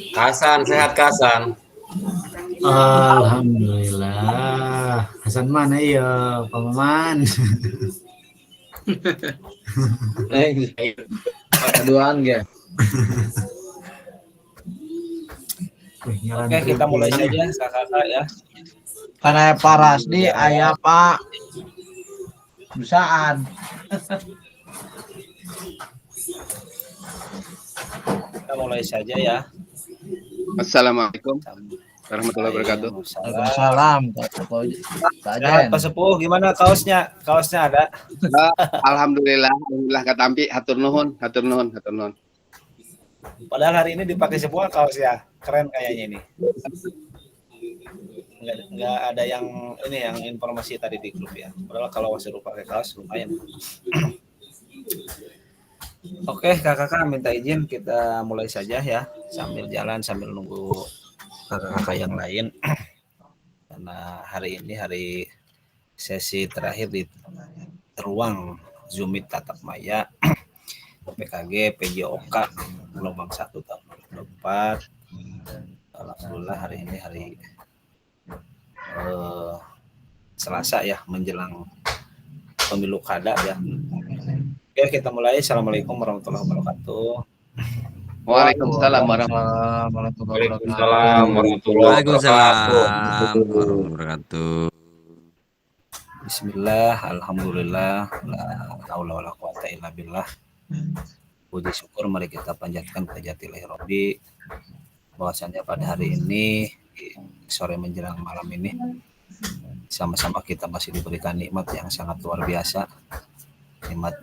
Kasan, sehat Kasan? Alhamdulillah. Hasan mana ya, Pak Maman? Keduaan ya. Oke, kita mulai saja kakak ya. Karena paras di ayah Pak. Bisaan. Kita mulai saja ya. Assalamualaikum warahmatullahi wabarakatuh. Waalaikumsalam. Sehat Pak Sepuh, gimana kaosnya? Kaosnya ada? Alhamdulillah katampi hatur nuhun. Padahal hari ini dipakai semua kaos ya. Keren kayaknya ini. Nggak ada yang ini yang informasi tadi di grup ya. Padahal kalau suruh pakai kaos lumayan. Oke, kakak minta izin kita mulai saja ya, sambil jalan sambil nunggu kakak-kakak yang lain. Karena hari ini hari sesi terakhir di ruang Zoom Meet Tatap Maya PKG PJOK gelombang 1 tahun 2024. Alhamdulillah hari ini hari Selasa ya, menjelang pemilu kada ya. Oke, kita mulai. Assalamualaikum warahmatullahi wabarakatuh. Waalaikumsalam warahmatullahi wabarakatuh. Bismillah, alhamdulillah, la haula wala quwata illa billah. Puji syukur mari kita panjatkan ke Jatilahi Rabbi bahwasanya pada hari ini sore menjelang malam ini sama-sama kita masih diberikan nikmat yang sangat luar biasa, nikmat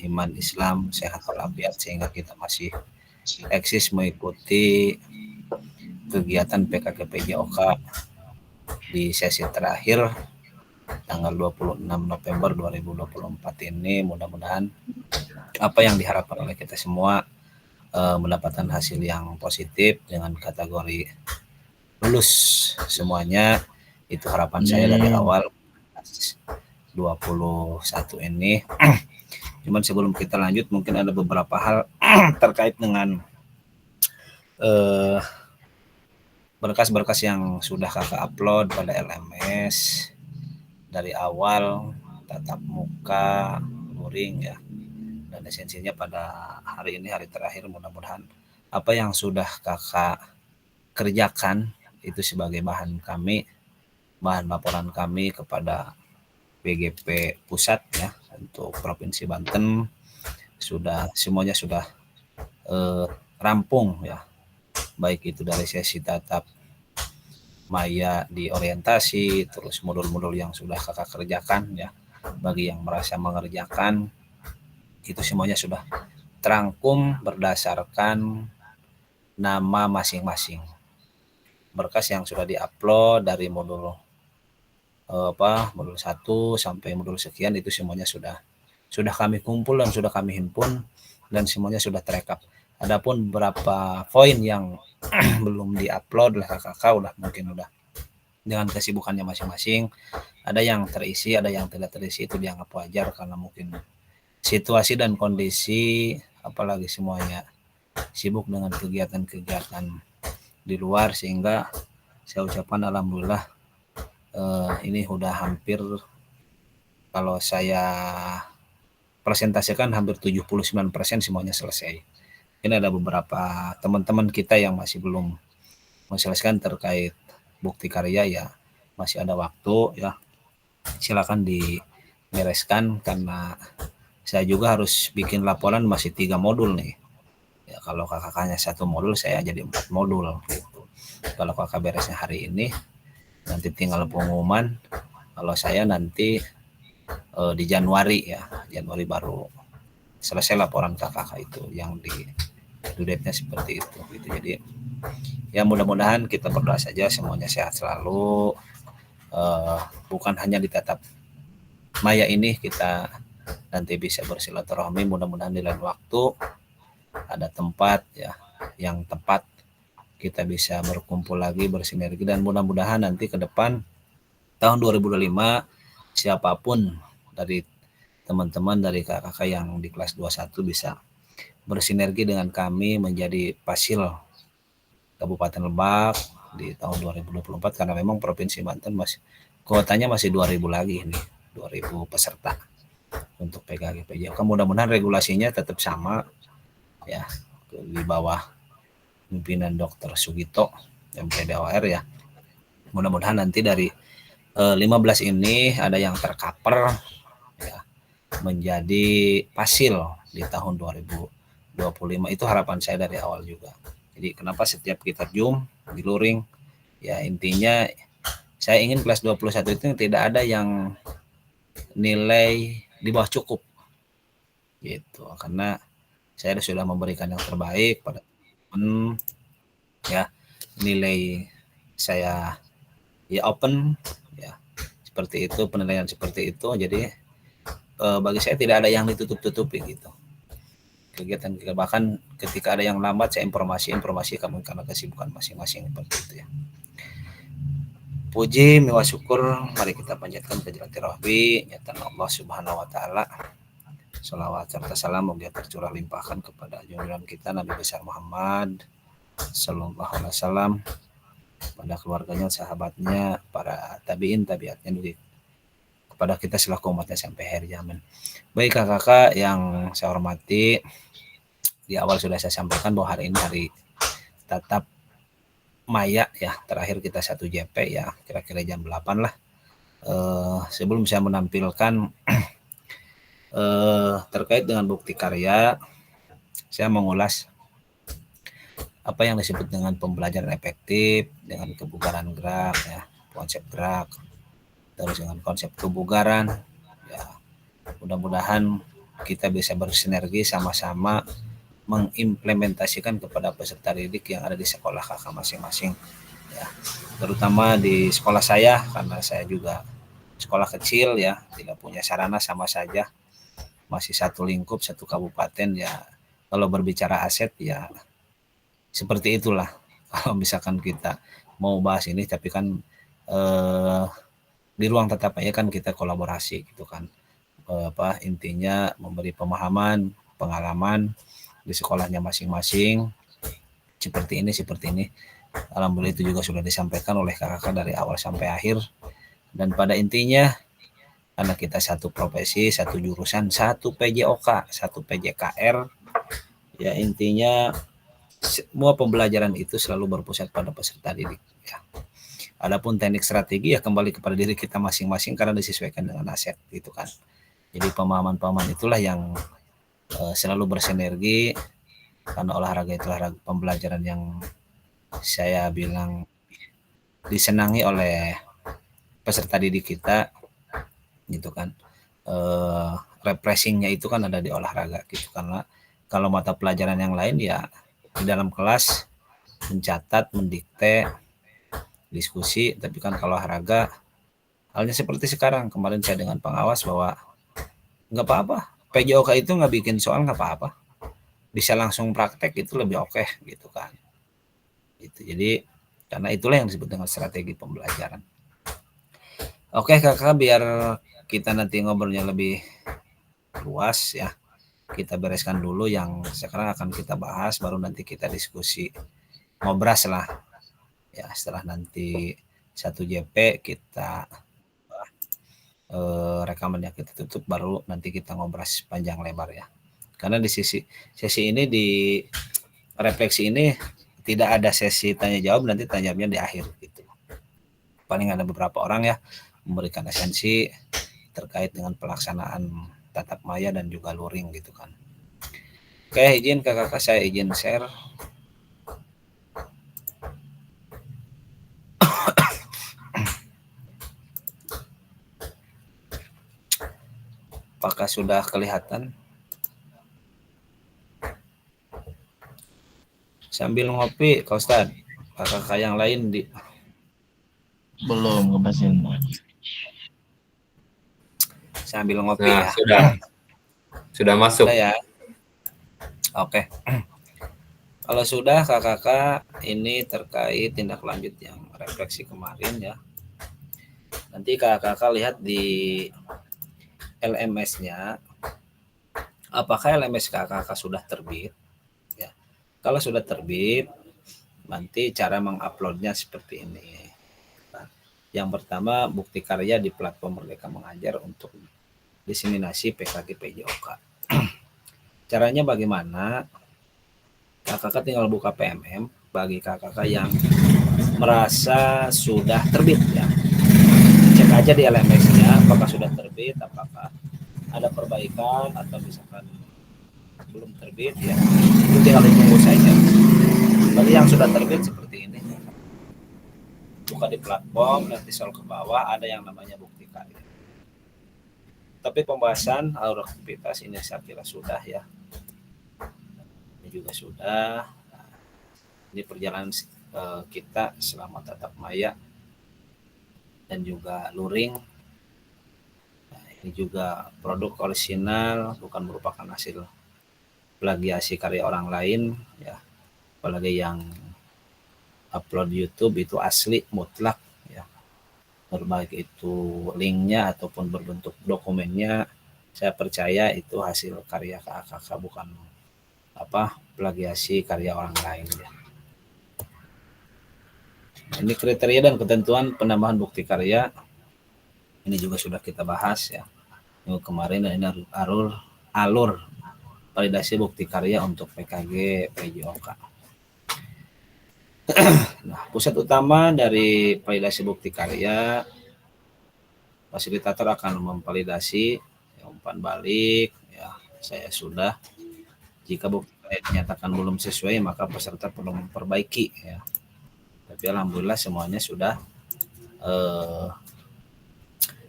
iman Islam sehat walafiat, sehingga kita masih eksis mengikuti kegiatan PKK PJOK di sesi terakhir tanggal 26 November 2024 ini. Mudah-mudahan apa yang diharapkan oleh kita semua mendapatkan hasil yang positif dengan kategori lulus semuanya. Itu harapan saya dari awal 21 ini. Cuman sebelum kita lanjut mungkin ada beberapa hal terkait dengan berkas-berkas yang sudah kakak upload pada LMS dari awal, tatap muka, luring ya, dan esensinya pada hari ini hari terakhir. Mudah-mudahan apa yang sudah kakak kerjakan itu sebagai bahan laporan kami kepada BGP pusat ya untuk Provinsi Banten, semuanya sudah rampung ya, baik itu dari sesi tatap maya di orientasi, terus modul-modul yang sudah kakak kerjakan ya, bagi yang merasa mengerjakan itu semuanya sudah terangkum berdasarkan nama masing-masing. Berkas yang sudah diupload dari modul 1 sampai modul sekian itu semuanya sudah kami kumpul dan sudah kami himpun dan semuanya sudah terekap. Adapun beberapa poin yang belum diupload oleh kakak udah dengan kesibukannya masing-masing, ada yang terisi, ada yang tidak terisi, itu dianggap wajar karena mungkin situasi dan kondisi, apalagi semuanya sibuk dengan kegiatan-kegiatan di luar, sehingga saya ucapkan alhamdulillah ini udah hampir, kalau saya presentasikan hampir 79% semuanya selesai. Ini ada beberapa teman-teman kita yang masih belum menyelesaikan terkait bukti karya ya, masih ada waktu ya, silakan dibereskan karena saya juga harus bikin laporan masih 3 modul nih ya. Kalau kakaknya 1 modul, saya jadi 4 modul gitu. Kalau kakak beresnya hari ini, nanti tinggal pengumuman. Kalau saya nanti di Januari baru selesai laporan kakak itu yang di due date-nya seperti itu gitu. Jadi ya mudah-mudahan kita berdoa saja semuanya sehat selalu, bukan hanya di tatap maya ini kita nanti bisa bersilaturahmi, mudah-mudahan di lain waktu ada tempat ya yang tepat kita bisa berkumpul lagi, bersinergi, dan mudah-mudahan nanti ke depan tahun 2025 siapapun dari teman-teman dari kakak yang di kelas 21 bisa bersinergi dengan kami menjadi Pasil Kabupaten Lebak di tahun 2024 karena memang Provinsi Banten masih kuotanya masih 2.000 lagi nih, 2.000 peserta untuk PKG PJOK. Mudah-mudahan regulasinya tetap sama ya di bawah pimpinan Dr. Sugito MPDOR ya. Mudah-mudahan nanti dari 15 ini ada yang tercover ya menjadi Pasil di tahun 2025. Itu harapan saya dari awal juga. Jadi kenapa setiap kita Zoom di luring ya intinya saya ingin kelas 21 itu tidak ada yang nilai di bawah cukup gitu, karena saya sudah memberikan yang terbaik pada teman ya, nilai saya ya open ya seperti itu, penilaian seperti itu. Jadi bagi saya tidak ada yang ditutup-tutupi gitu kegiatan kita, bahkan ketika ada yang lambat saya informasi kamu karena kesibukan masing-masing seperti itu ya. Puji miwa syukur mari kita panjatkan ke jalan Rabbi nyata Allah Subhanahu wa taala. Shalawat serta salam moga tercurah limpahkan kepada junjungan kita Nabi besar Muhammad sallallahu alaihi wasallam, pada keluarganya, sahabatnya, para tabiin tabiatnya juga kepada kita selaku umatnya sampai akhir zaman. Baik kakak yang saya hormati, di awal sudah saya sampaikan bahwa hari ini hari tatap Maya ya, terakhir kita 1 JP ya, kira-kira jam 8 lah. Sebelum saya menampilkan terkait dengan bukti karya, saya mengulas apa yang disebut dengan pembelajaran efektif, dengan kebugaran gerak ya, konsep gerak, terus dengan konsep kebugaran ya. Mudah-mudahan kita bisa bersinergi sama-sama mengimplementasikan kepada peserta didik yang ada di sekolah kakak masing-masing ya, terutama di sekolah saya karena saya juga sekolah kecil ya, tidak punya sarana, sama saja masih satu lingkup satu kabupaten ya. Kalau berbicara aset ya seperti itulah kalau misalkan kita mau bahas ini, tapi kan di ruang tatap aja kan kita kolaborasi gitu kan, intinya memberi pemahaman, pengalaman di sekolahnya masing-masing seperti ini. Alhamdulillah itu juga sudah disampaikan oleh kakak dari awal sampai akhir, dan pada intinya karena kita satu profesi, satu jurusan, satu PJOK, satu PJKR ya, intinya semua pembelajaran itu selalu berpusat pada peserta didik ya. Adapun teknik strategi ya kembali kepada diri kita masing-masing karena disesuaikan dengan aset gitu kan. Jadi pemahaman-pemahaman itulah yang selalu bersinergi, karena olahraga itu olahraga pembelajaran yang saya bilang disenangi oleh peserta didik kita gitu kan. Refreshingnya itu kan ada di olahraga gitu, karena kalau mata pelajaran yang lain ya di dalam kelas mencatat, mendikte, diskusi, tapi kan kalau olahraga halnya seperti sekarang. Kemarin saya dengan pengawas bahwa nggak apa-apa, PJOK itu nggak bikin soal nggak apa-apa, bisa langsung praktek itu lebih oke gitu kan. Itu jadi karena itulah yang disebut dengan strategi pembelajaran. Oke kakak, biar kita nanti ngobrolnya lebih luas ya, kita bereskan dulu yang sekarang akan kita bahas, baru nanti kita diskusi ngobras lah ya. Setelah nanti 1 JP kita rekamannya kita tutup, baru nanti kita ngobras panjang lebar ya. Karena di sesi ini, di refleksi ini tidak ada sesi tanya jawab, nanti tanya jawabnya di akhir gitu. Paling ada beberapa orang ya memberikan esensi terkait dengan pelaksanaan tatap maya dan juga luring gitu kan. Oke, izin kakak saya izin share. Apakah sudah kelihatan? Sambil ngopi, Kak Ustad. Kakak yang lain di Belum ngebasin. sambil ngopi Nah, ya. sudah masuk. Sudah ya. Oke. Kalau sudah kakak ini terkait tindak lanjut yang refleksi kemarin ya. Nanti kakak lihat di LMS-nya, apakah LMS kakak sudah terbit? Ya, kalau sudah terbit, nanti cara menguploadnya seperti ini. Nah, yang pertama, bukti karya di platform Merdeka Mengajar untuk diseminasi PKG PJOK. Caranya bagaimana? Kakak tinggal buka PMM bagi kakak yang merasa sudah terbit ya. Cek aja di LMS-nya apakah sudah terbit, apakah ada perbaikan atau misalkan belum terbit ya. Itu tinggal ditunggu saja. Bagi yang sudah terbit seperti ini. Buka di platform, nanti scroll ke bawah ada yang namanya bukti karya. Tapi pembahasan alur aktivitas ini saya kira sudah ya. Ini juga sudah. Nah, ini perjalanan kita selama tatap maya dan juga luring. Nah, ini juga produk orisinal, bukan merupakan hasil plagiasi karya orang lain ya. Apalagi yang upload YouTube itu asli mutlak ya. Berbaik itu linknya ataupun berbentuk dokumennya, saya percaya itu hasil karya kakak, bukan plagiasi karya orang lain ya. Ini kriteria dan ketentuan penambahan bukti karya. Ini juga sudah kita bahas ya. Minggu kemarin, dan ini alur validasi bukti karya untuk PKG PJOK. Nah, pusat utama dari validasi bukti karya, fasilitator akan memvalidasi umpan balik ya. Saya sudah, jika bukti karya dinyatakan belum sesuai maka peserta perlu memperbaiki ya. Tapi alhamdulillah semuanya sudah.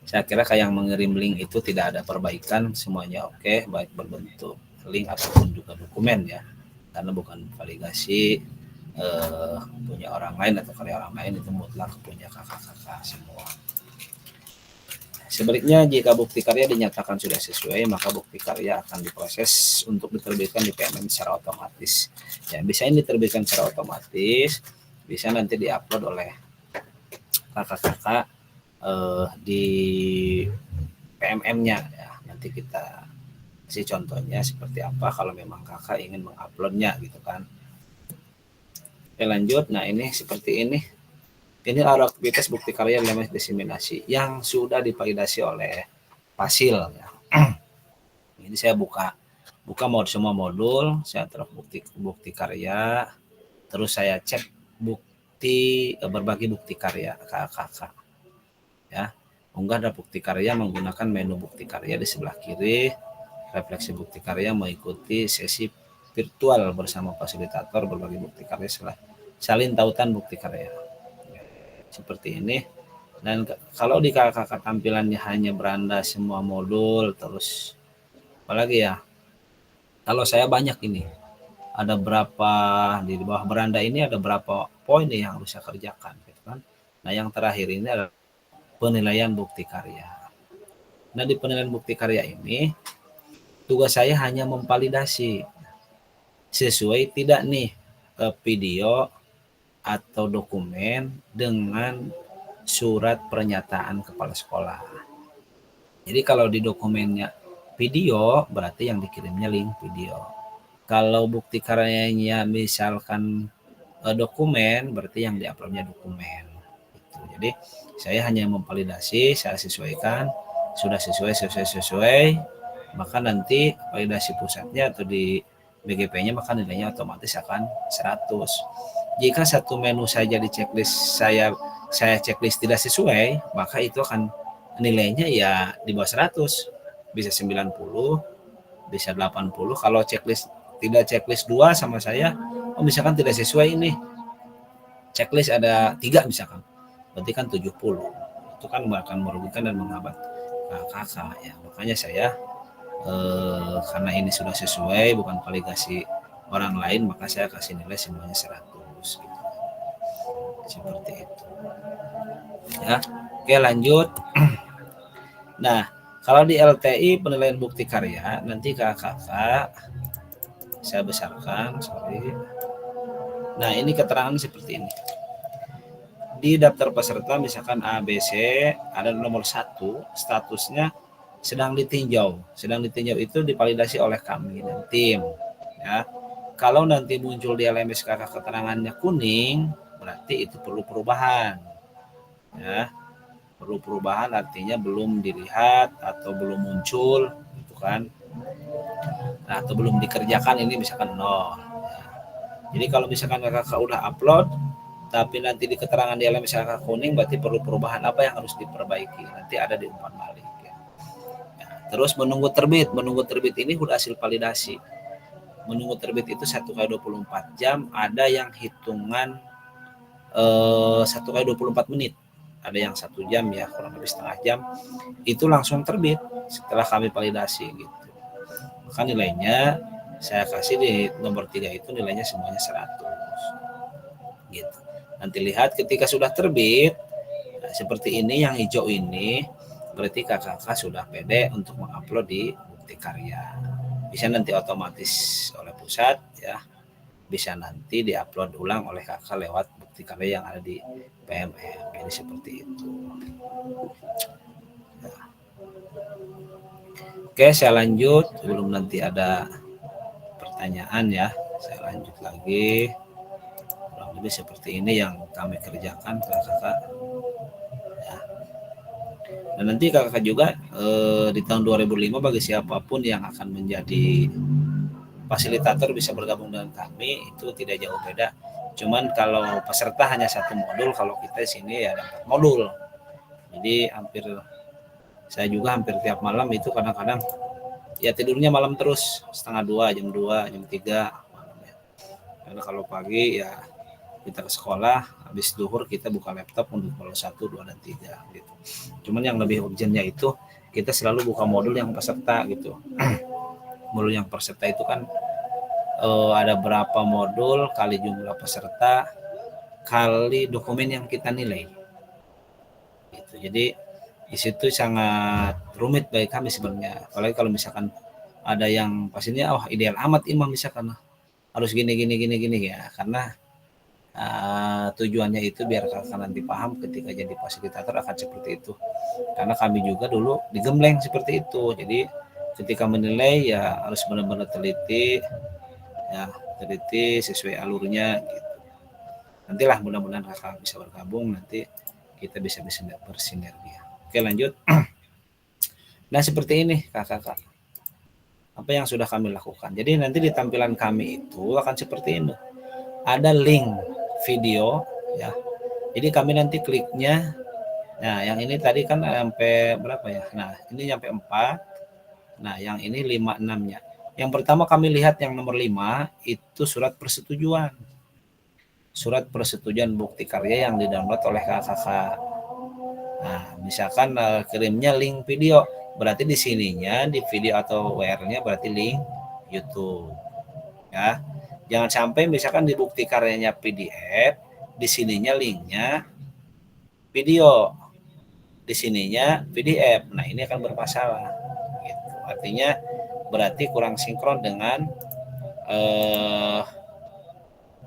Saya kira kayak yang mengirim link itu tidak ada perbaikan, semuanya oke, baik berbentuk link ataupun juga dokumen ya, karena bukan validasi punya orang lain atau karya orang lain, itu mutlak punya kakak-kakak semua. Sebaliknya, jika bukti karya dinyatakan sudah sesuai, maka bukti karya akan diproses untuk diterbitkan di PMM secara otomatis. Ya, bisa ini diterbitkan secara otomatis, bisa nanti diupload oleh kakak-kakak di PMM-nya ya. Nanti kita kasih contohnya seperti apa kalau memang kakak ingin menguploadnya gitu kan. Oke, lanjut. Nah, ini seperti ini. Ini adalah aktivitas bukti karya LMS diseminasi yang sudah divalidasi oleh Fasil ya. Ini saya buka semua modul, saya taruh bukti karya, terus saya cek berbagi bukti karya kakak ya. Unggah ada bukti karya menggunakan menu bukti karya di sebelah kiri. Refleksi bukti karya mengikuti sesi virtual bersama fasilitator berbagi bukti karya salin tautan bukti karya seperti ini. Dan kalau di kakak tampilannya hanya beranda semua modul, terus apalagi ya, kalau saya banyak ini, ada berapa di bawah beranda ini, ada berapa poin nih yang harus saya kerjakan gitu kan. Nah, yang terakhir ini adalah penilaian bukti karya. Nah, di penilaian bukti karya ini tugas saya hanya memvalidasi sesuai tidak nih video atau dokumen dengan surat pernyataan kepala sekolah. Jadi kalau di dokumennya video, berarti yang dikirimnya link video. Kalau bukti karyanya misalkan dokumen, berarti yang diuploadnya dokumen. Gitu. Jadi saya hanya memvalidasi, saya sesuaikan, sudah sesuai, maka nanti validasi pusatnya atau di BGP-nya maka nilainya otomatis akan 100. Jika satu menu saja di checklist saya checklist tidak sesuai, maka itu akan nilainya ya di bawah 100. Bisa 90, bisa 80. Kalau checklist 2 sama saya, misalkan tidak sesuai ini. Checklist ada 3 misalkan. Berarti kan 70. Itu kan akan merugikan dan menghambat kakak ya. Makanya saya karena ini sudah sesuai, bukan validasi orang lain, maka saya kasih nilai semuanya 100 gitu. Seperti itu ya. Oke, lanjut. Nah, kalau di LTI penilaian bukti karya, nanti kakak saya besarkan, Nah, ini keterangan seperti ini. Di daftar peserta misalkan ABC ada nomor 1, statusnya sedang ditinjau. Sedang ditinjau itu divalidasi oleh kami dan tim. Ya, kalau nanti muncul di LMS kakak keterangannya kuning, berarti itu perlu perubahan. Ya, perlu perubahan artinya belum dilihat atau belum muncul, gitu kan? Nah, atau belum dikerjakan ini misalkan nol. Ya. Jadi kalau misalkan kakak udah upload, tapi nanti di keterangan di LMS kakak kuning, berarti perlu perubahan apa yang harus diperbaiki. Nanti ada di umpan balik. Ya. Nah, terus menunggu terbit. Menunggu terbit ini udah hasil validasi. Menunggu terbit itu 1 kali 24 jam, ada yang hitungan 1 kali 24 menit, ada yang 1 jam ya, kurang lebih setengah jam, itu langsung terbit setelah kami validasi gitu. Maka nilainya saya kasih di nomor 3 itu nilainya semuanya 100 gitu. Nanti lihat ketika sudah terbit, nah, seperti ini yang hijau ini, berarti kakak sudah pede untuk mengupload di bukti karya. Bisa nanti otomatis oleh pusat ya, bisa nanti diupload ulang oleh kakak lewat bukti karya yang ada di PMM. Jadi seperti itu. Ya. Oke, saya lanjut sebelum nanti ada pertanyaan ya. Saya lanjut lagi. Kurang lebih seperti ini yang kami kerjakan kakak. Ya. Dan nanti kakak juga di tahun 2005 bagi siapapun yang akan menjadi fasilitator bisa bergabung dengan kami, itu tidak jauh beda. Cuman kalau peserta hanya 1 modul, kalau kita di sini ya ada 4 modul. Jadi saya juga hampir tiap malam itu kadang-kadang ya tidurnya malam terus, setengah 2, jam 2, jam 3 malam ya. Karena kalau pagi ya kita ke sekolah, habis duhur kita buka laptop untuk modul 1, 2, dan 3 gitu. Cuman yang lebih urgentnya itu kita selalu buka modul yang peserta gitu. Modul yang peserta itu kan ada berapa modul kali jumlah peserta kali dokumen yang kita nilai gitu. Jadi di situ sangat rumit bagi kami sebenarnya, apalagi kalau misalkan ada yang pastinya ideal amat Imam misalkan harus gini ya, karena tujuannya itu biar kakak nanti paham ketika jadi fasilitator akan seperti itu. Karena kami juga dulu digembleng seperti itu. Jadi ketika menilai ya harus benar-benar teliti ya, teliti sesuai alurnya gitu. Nantilah mudah-mudahan kakak bisa bergabung, nanti kita bisa bersinergi. Oke, lanjut. Nah, seperti ini kakak. Apa yang sudah kami lakukan. Jadi nanti di tampilan kami itu akan seperti ini. Ada link video ya. Jadi kami nanti kliknya. Nah, yang ini tadi kan sampai berapa ya? Nah, ini sampai 4. Nah, yang ini 5, 6-nya. Yang pertama kami lihat yang nomor 5 itu surat persetujuan. Surat persetujuan bukti karya yang didownload oleh kakak. Nah, misalkan kirimnya link video, berarti di sininya di video atau WR-nya berarti link YouTube. Ya. Jangan sampai misalkan di bukti karyanya PDF, di sininya linknya video, di sininya PDF. Nah, ini akan bermasalah. Gitu. Artinya berarti kurang sinkron dengan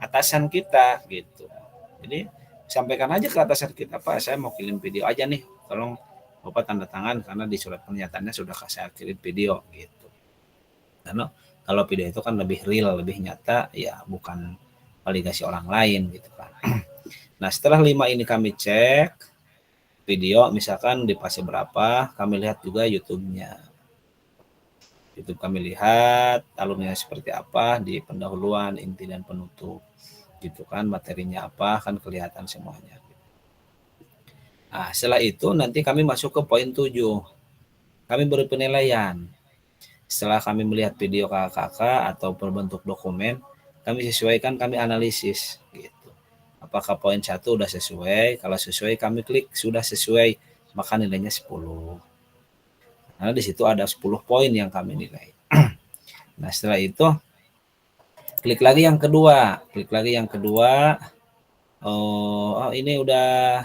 atasan kita gitu. Jadi sampaikan aja ke atasan kita, Pak, saya mau kirim video aja nih, tolong Bapak tanda tangan karena di surat pernyataannya sudah saya kirim video gitu. Karena kalau video itu kan lebih real, lebih nyata ya, bukan validasi orang lain gitu kan. Nah, setelah 5 ini kami cek video, misalkan di fase berapa, kami lihat juga YouTube-nya. YouTube kami lihat alurnya seperti apa di pendahuluan, inti dan penutup gitu kan, materinya apa kan kelihatan semuanya. Nah, setelah itu nanti kami masuk ke poin 7. Kami beri penilaian. Setelah kami melihat video kakak atau berbentuk dokumen, kami sesuaikan, kami analisis gitu. Apakah poin 1 udah sesuai? Kalau sesuai kami klik sudah sesuai, maka nilainya 10. Karena di situ ada 10 poin yang kami nilai. Nah, setelah itu klik lagi yang kedua. Oh, ini udah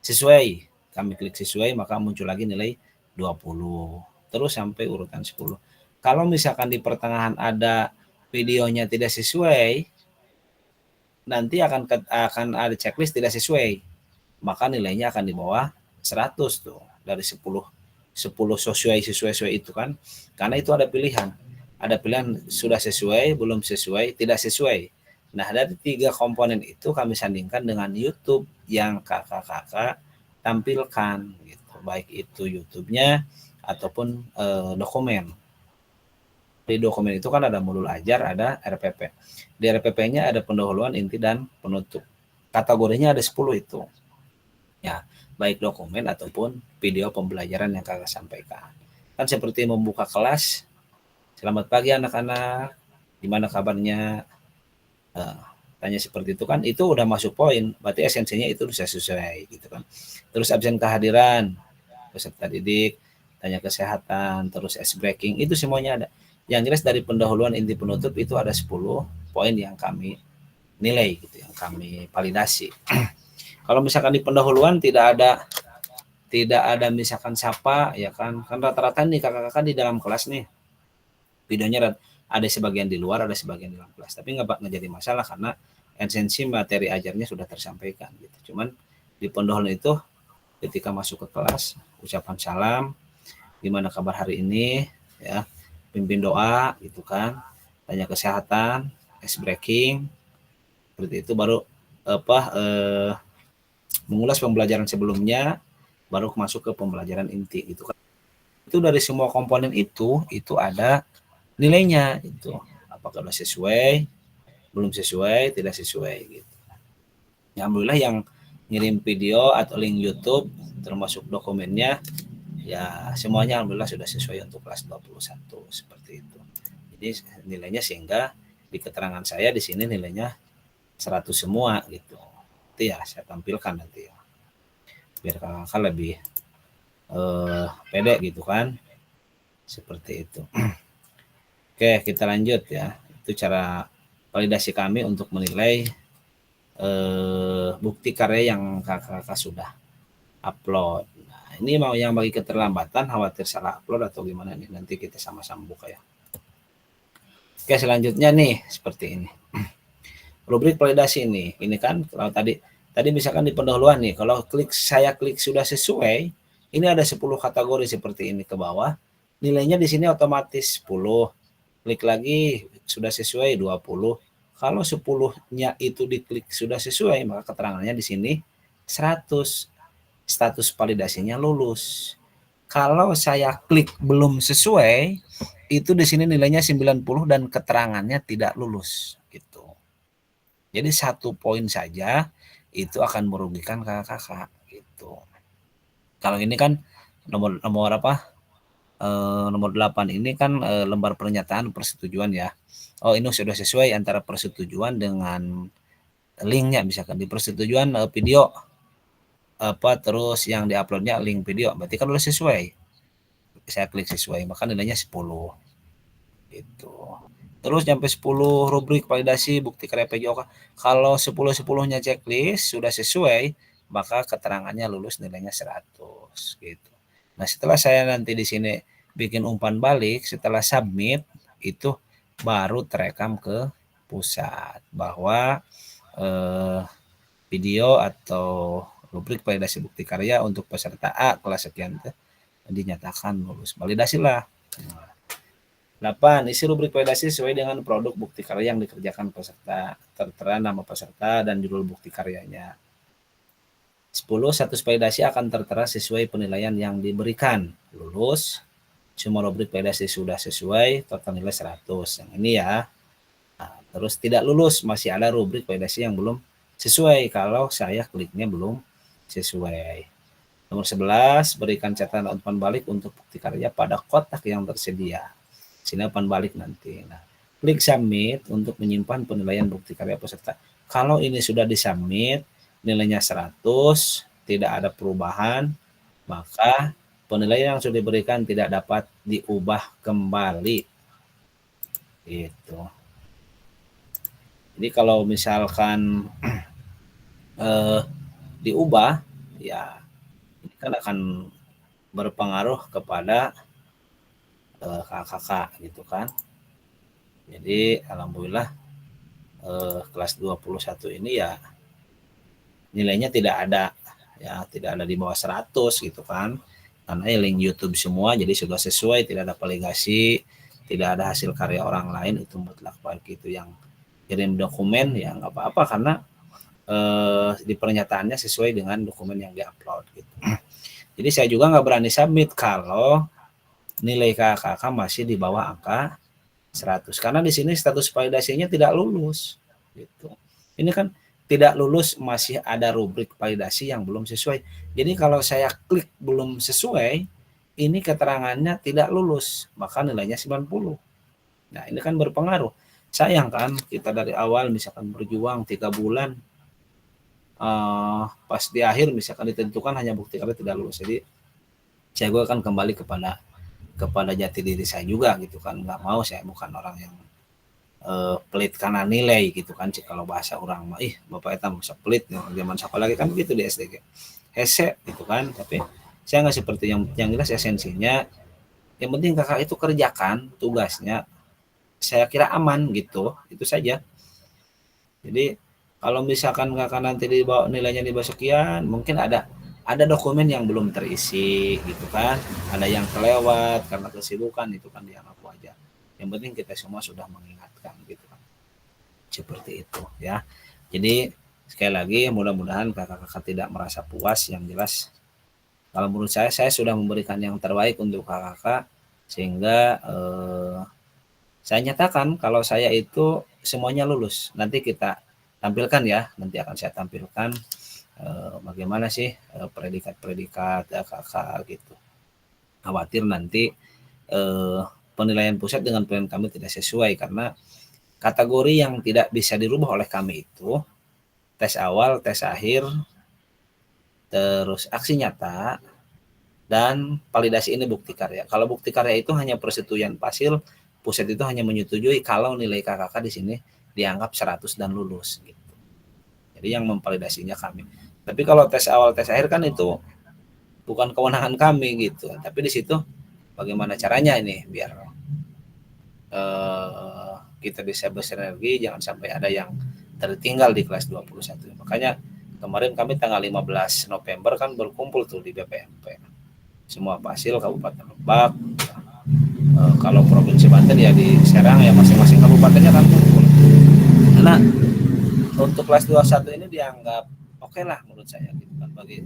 sesuai. Kami klik sesuai, maka muncul lagi nilai 20. Terus sampai urutan 10. Kalau misalkan di pertengahan ada videonya tidak sesuai, nanti akan ada checklist tidak sesuai. Maka nilainya akan di bawah 100 tuh dari 10 10 sesuai itu kan, karena itu ada pilihan sudah sesuai, belum sesuai, tidak sesuai. Nah, dari 3 komponen itu kami sandingkan dengan YouTube yang kakak-kakak tampilkan gitu, baik itu YouTube-nya ataupun dokumen. Di dokumen itu kan ada modul ajar, ada RPP. Di RPP-nya ada pendahuluan, inti, dan penutup. Kategorinya ada 10 itu. Ya, baik dokumen ataupun video pembelajaran yang kakak sampaikan. Kan seperti membuka kelas, selamat pagi anak-anak, gimana kabarnya? Tanya seperti itu kan, itu udah masuk poin, berarti esensinya itu bisa sesuai gitu kan. Terus absen kehadiran, peserta didik, tanya kesehatan, terus ice breaking, itu semuanya ada. Yang jelas dari pendahuluan, inti, penutup itu ada 10 poin yang kami nilai gitu, yang kami validasi. Kalau misalkan di pendahuluan tidak ada misalkan siapa ya kan rata-rata nih kakak-kakak di dalam kelas nih videonya ada sebagian di luar, ada sebagian di dalam kelas, tapi nggak jadi masalah karena esensi materi ajarnya sudah tersampaikan gitu. Cuman di pendahuluan itu ketika masuk ke kelas, ucapan salam, gimana kabar hari ini ya, pimpin doa gitu kan, tanya kesehatan, ice breaking, seperti itu, baru mengulas pembelajaran sebelumnya, baru masuk ke pembelajaran inti gitu kan. Itu dari semua komponen itu ada nilainya itu, apakah sudah sesuai, belum sesuai, tidak sesuai gitu. Ya, alhamdulillah yang ngirim video atau link YouTube termasuk dokumennya ya semuanya alhamdulillah sudah sesuai untuk kelas 21 seperti itu. Jadi nilainya sehingga di keterangan saya di sini nilainya 100 semua gitu. Itu ya saya tampilkan nanti ya. Biar kakak lebih pede gitu kan. Seperti itu. Oke, kita lanjut ya. Itu cara validasi kami untuk menilai bukti karya yang kakak-kakak sudah upload. Nah, ini mau yang bagi keterlambatan, khawatir salah upload atau gimana nih, nanti kita sama-sama buka ya. Oke, selanjutnya nih seperti ini. Rubrik validasi ini kan kalau tadi misalkan di pendahuluan nih, kalau saya klik sudah sesuai, ini ada 10 kategori seperti ini ke bawah. Nilainya di sini otomatis 10. Klik lagi sudah sesuai 20. Kalau 10-nya itu diklik sudah sesuai, maka keterangannya di sini 100. Status validasinya lulus. Kalau saya klik belum sesuai, itu di sini nilainya 90 dan keterangannya tidak lulus gitu. Jadi 1 poin saja itu akan merugikan kakak-kakak gitu. Kalau ini kan nomor apa? Nomor 8 ini kan lembar pernyataan persetujuan ya. Oh, ini sudah sesuai antara persetujuan dengan linknya, misalkan di persetujuan video terus yang diuploadnya link video, berarti kan udah sesuai. Saya klik sesuai, maka nilainya 10 gitu. Terus sampai 10 rubrik validasi bukti karya PJOK. Kalau 10-10-nya checklist sudah sesuai, maka keterangannya lulus, nilainya 100 gitu. Nah, setelah saya nanti di sini bikin umpan balik, setelah submit itu baru terekam ke pusat bahwa video atau rubrik validasi bukti karya untuk peserta A kelas sekian dinyatakan lulus. Validasilah. 8. Isi rubrik validasi sesuai dengan produk bukti karya yang dikerjakan peserta. Tertera nama peserta dan judul bukti karyanya. 10. Status validasi akan tertera sesuai penilaian yang diberikan. Lulus. Semua rubrik validasi sudah sesuai, total nilai 100. Yang ini ya. Nah, terus tidak lulus, masih ada rubrik validasi yang belum sesuai kalau saya kliknya belum sesuai. Nomor 11, berikan catatan umpan balik untuk bukti karya pada kotak yang tersedia. Sini umpan balik nanti. Nah, klik submit untuk menyimpan penilaian bukti karya peserta. Kalau ini sudah disubmit, nilainya 100, tidak ada perubahan, maka penilaian yang sudah diberikan tidak dapat diubah kembali. Gitu. Jadi kalau misalkan diubah, ya ini kan akan berpengaruh kepada kakak-kakak gitu kan. Jadi alhamdulillah kelas 21 ini ya nilainya tidak ada di bawah 100 gitu kan. karena link YouTube semua, jadi sudah sesuai, tidak ada peligasi, tidak ada hasil karya orang lain, itu mutlak baik itu yang kirim dokumen ya nggak apa-apa karena di pernyataannya sesuai dengan dokumen yang diupload gitu. Jadi saya juga nggak berani submit kalau nilai KKK masih di bawah angka 100 karena di sini status validasinya tidak lulus gitu. Ini kan tidak lulus, masih ada rubrik validasi yang belum sesuai. Jadi kalau saya klik belum sesuai, ini keterangannya tidak lulus, maka nilainya 90. Nah, ini kan berpengaruh. Sayang kan kita dari awal misalkan berjuang 3 bulan, pas di akhir misalkan ditentukan hanya bukti karya tidak lulus. Jadi saya juga akan kembali kepada jati diri saya juga gitu kan, nggak mau, saya bukan orang yang pelit karena nilai gitu kan. Kalau bahasa orang mah bapak eta masa pelit zaman sekolah lagi kan begitu di SDG hese gitu kan. Tapi saya nggak seperti yang jelas esensinya yang penting kakak itu kerjakan tugasnya, saya kira aman gitu, itu saja. Jadi kalau misalkan kakak nanti dibawa nilainya di bawah sekian, mungkin ada dokumen yang belum terisi gitu kan, ada yang kelewat karena kesibukan, itu kan dianggap wajar. Yang penting kita semua sudah mengingatkan gitu kan, seperti itu ya. Jadi sekali lagi mudah-mudahan kakak-kakak tidak merasa puas. Yang jelas kalau menurut saya sudah memberikan yang terbaik untuk kakak-kakak, sehingga saya nyatakan kalau saya itu semuanya lulus. Nanti kita tampilkan ya, nanti akan saya tampilkan bagaimana sih predikat-predikat kakak gitu. Khawatir nanti penilaian pusat dengan penilaian kami tidak sesuai, karena kategori yang tidak bisa dirubah oleh kami itu tes awal, tes akhir, terus aksi nyata, dan validasi ini bukti karya. Kalau bukti karya itu hanya persetujuan Pasil, pusat itu hanya menyetujui kalau nilai KKK di sini dianggap 100 dan lulus gitu. Jadi yang memvalidasinya kami. Tapi kalau tes awal, tes akhir kan itu bukan kewenangan kami gitu. Tapi di situ bagaimana caranya ini biar kita bisa bersinergi, jangan sampai ada yang tertinggal di kelas 21. Makanya kemarin kami tanggal 15 November kan berkumpul tuh di BPMP. Semua Pasil Kabupaten Lebak. Kalau Provinsi Banten ya di Serang ya, masing-masing kabupatennya kan kumpul. Karena untuk kelas 21 ini dianggap oke lah menurut saya gitu kan. Bagi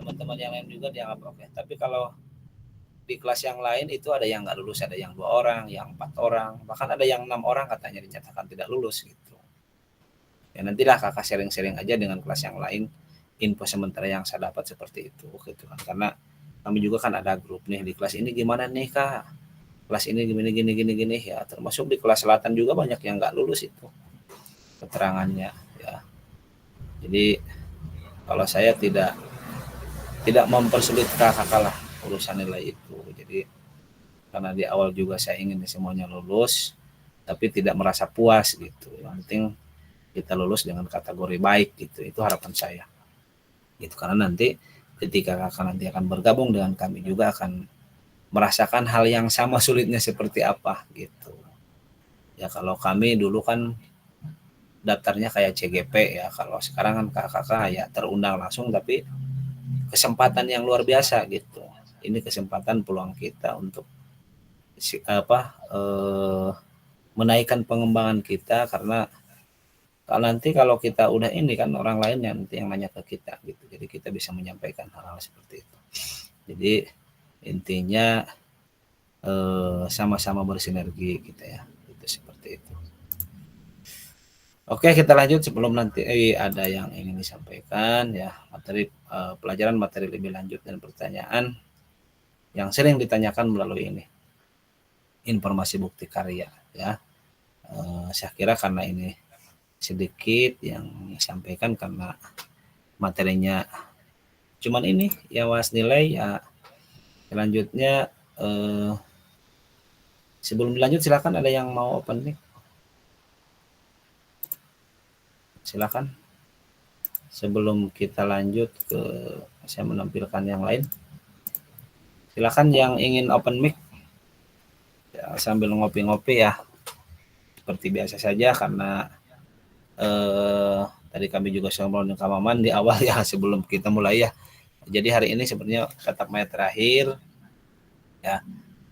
teman-teman yang lain juga dianggap oke. Tapi kalau di kelas yang lain itu ada yang nggak lulus, ada yang 2 orang, yang 4 orang, bahkan ada yang 6 orang katanya dinyatakan tidak lulus gitu. Ya nantilah kakak sharing-sharing aja dengan kelas yang lain info sementara yang saya dapat seperti itu gitu kan. Karena kami juga kan ada grup nih, di kelas ini gimana nih kak, kelas ini gini ya, termasuk di kelas selatan juga banyak yang nggak lulus itu keterangannya ya. Jadi kalau saya tidak mempersulit kakak lah urusan nilai itu. Jadi karena di awal juga saya ingin semuanya lulus, tapi tidak merasa puas gitu. Yang penting kita lulus dengan kategori baik gitu, itu harapan saya gitu. Karena nanti ketika kakak nanti akan bergabung dengan kami juga akan merasakan hal yang sama sulitnya seperti apa gitu ya. Kalau kami dulu kan daftarnya kayak CGP ya, kalau sekarang kan kakak ya terundang langsung, tapi kesempatan yang luar biasa gitu. Ini kesempatan peluang kita untuk menaikkan pengembangan kita, karena nanti kalau kita udah ini kan orang lain yang nanti yang nanya ke kita gitu. Jadi kita bisa menyampaikan hal-hal seperti itu. Jadi intinya sama-sama bersinergi gitu ya. Itu seperti itu. Oke, kita lanjut sebelum nanti ada yang ingin disampaikan ya, materi pelajaran materi lebih lanjut dan pertanyaan yang sering ditanyakan melalui ini, informasi bukti karya ya. Saya kira karena ini sedikit yang disampaikan karena materinya cuman ini ya, was nilai ya. Selanjutnya sebelum dilanjut silakan ada yang mau open mic, silakan sebelum kita lanjut ke saya menampilkan yang lain. Silakan yang ingin open mic ya, sambil ngopi-ngopi ya, seperti biasa saja. Karena tadi kami juga ngobrol dengan Kak Maman di awal ya, sebelum kita mulai ya, Jadi hari ini sebenarnya tatap maya terakhir ya,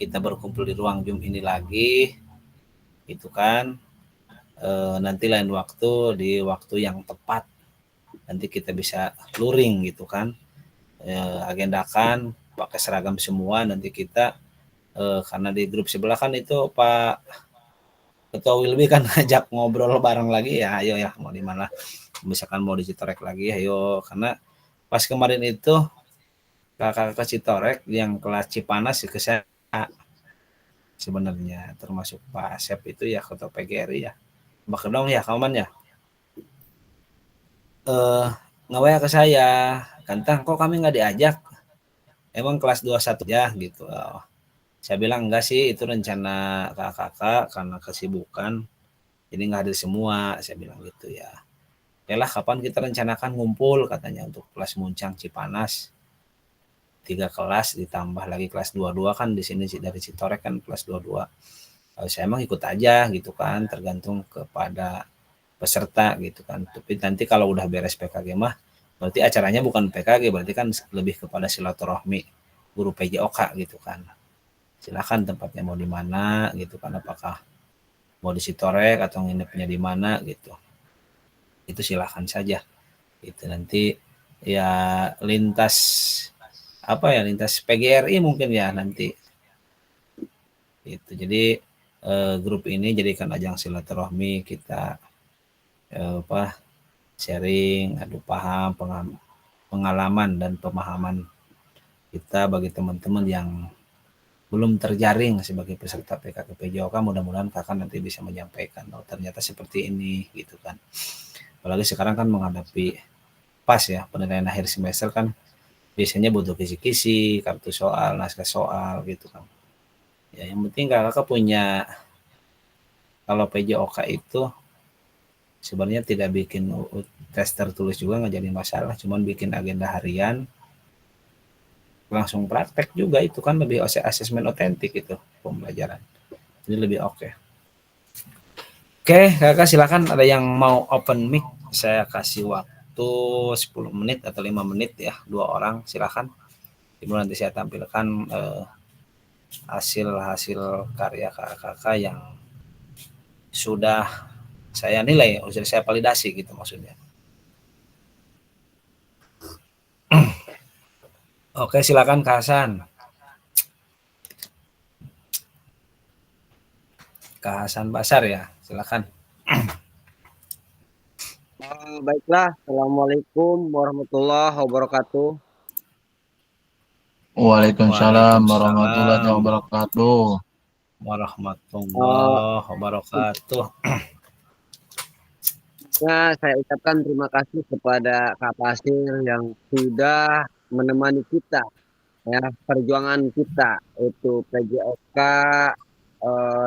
kita berkumpul di ruang Zoom ini lagi itu kan. Nanti lain waktu, di waktu yang tepat nanti kita bisa luring gitu kan, agendakan pakai seragam semua. Nanti kita karena di grup sebelah kan itu Pak Ketua Wilby kan ngajak ngobrol bareng lagi ya, ayo ya mau di mana, misalkan mau di Citorek lagi ayo, karena pas kemarin itu kakak-kakak Citorek yang kelas Cipanas ke saya sebenarnya, termasuk Pak Asep itu ya, Ketua PGRI ya, Mbak Kedong ya, kawan ya, ngawaya ke saya, Kantang kok kami nggak diajak, emang kelas 21 ya gitu. Saya bilang enggak sih, itu rencana kakak-kakak karena kesibukan jadi nggak hadir semua, saya bilang gitu ya. Oke lah, kapan kita rencanakan ngumpul katanya untuk kelas Muncang Cipanas, 3 kelas ditambah lagi kelas 22 kan di sini dari Citorek kan kelas 22. Saya emang ikut aja gitu kan, tergantung kepada peserta gitu kan. Tapi nanti kalau udah beres PKG mah berarti acaranya bukan PKG, berarti kan lebih kepada silaturahmi guru PJOK gitu kan. Silakan tempatnya mau di mana gitu kan, apakah mau di Citorek atau nginepnya di mana gitu. Itu silakan saja. Itu nanti ya lintas lintas PGRI mungkin ya nanti. Itu jadi grup ini jadikan ajang silaturahmi kita sharing, adu paham, pengalaman dan pemahaman kita bagi teman-teman yang belum terjaring sebagai peserta PKK PJOK. Mudah-mudahan kakak nanti bisa menyampaikan ternyata seperti ini gitu kan. Apalagi sekarang kan menghadapi pas ya penilaian akhir semester kan, biasanya butuh kisi-kisi, kartu soal, naskah soal gitu kan. Ya yang penting kakak punya, kalau PJOK itu sebenarnya tidak bikin tes tertulis juga nggak jadi masalah, cuman bikin agenda harian langsung praktek juga, itu kan lebih asesmen otentik itu pembelajaran, jadi lebih oke. Oke kakak silakan, ada yang mau open mic, saya kasih waktu 10 menit atau 5 menit ya, 2 orang silakan. Ibu nanti saya tampilkan hasil karya kakak-kakak yang sudah saya nilai, sudah saya validasi gitu maksudnya. Oke silakan Kak Hasan. Kak Hasan Basar ya, silakan. Baiklah, Assalamualaikum warahmatullahi wabarakatuh. Waalaikumsalam warahmatullahi wabarakatuh. Warahmatullahi wabarakatuh. Nah, saya ucapkan terima kasih kepada Kak Pasir yang sudah menemani kita ya, perjuangan kita itu PJOK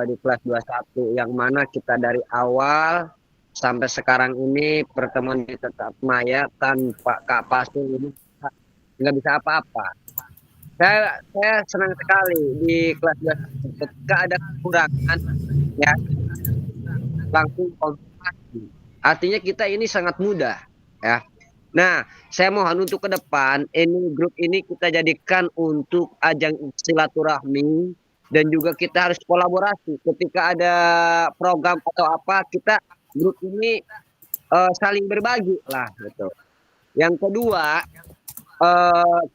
di kelas 21 yang mana kita dari awal sampai sekarang ini pertemuan di tatap maya tanpa Kak Pasir ini nggak bisa apa-apa. Saya senang sekali di kelas 21 ketika ada kekurangan ya langsung konsultasi. Artinya kita ini sangat mudah ya. Nah, saya mohon untuk ke depan ini grup ini kita jadikan untuk ajang silaturahmi dan juga kita harus kolaborasi ketika ada program atau apa, kita grup ini saling berbagi lah gitu. Yang kedua,